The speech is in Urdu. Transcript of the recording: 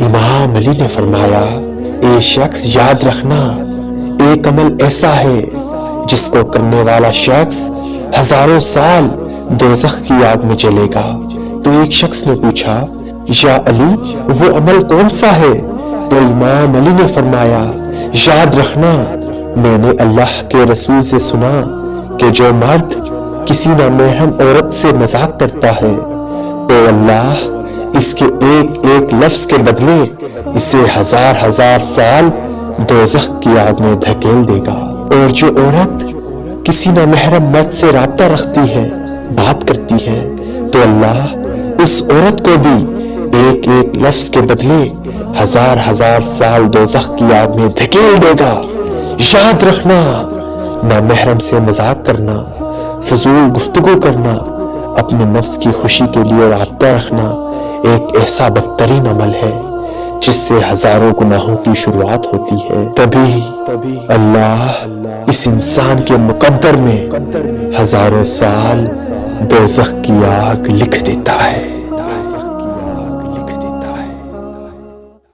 امام علی نے فرمایا، اے شخص یاد رکھنا، ایک عمل ایسا ہے جس کو کرنے والا شخص ہزاروں سال دوزخ کی آگ میں جلے گا۔ تو ایک شخص نے پوچھا، یا علی وہ عمل کون سا ہے؟ تو امام علی نے فرمایا، یاد رکھنا، میں نے اللہ کے رسول سے سنا کہ جو مرد کسی نامحرم عورت سے مذاق کرتا ہے تو اللہ اس کے ایک ایک لفظ کے بدلے اسے ہزار ہزار سال دوزخ کی آگ میں دھکیل دے گا۔ اور جو عورت کسی نامحرم مرد سے رابطہ رکھتی ہے، بات کرتی ہے، تو اللہ اس عورت کو بھی ایک ایک لفظ کے بدلے ہزار ہزار سال دوزخ کی آگ میں دھکیل دے گا۔ یاد رکھنا، نامحرم سے مذاق کرنا، فضول گفتگو کرنا، اپنے نفس کی خوشی کے لیے رابطہ رکھنا ایک ایسا بدترین عمل ہے جس سے ہزاروں گناہوں کی شروعات ہوتی ہے۔ تبھی اللہ اس انسان کے مقدر میں ہزاروں سال دوزخ کی آگ لکھ دیتا ہے۔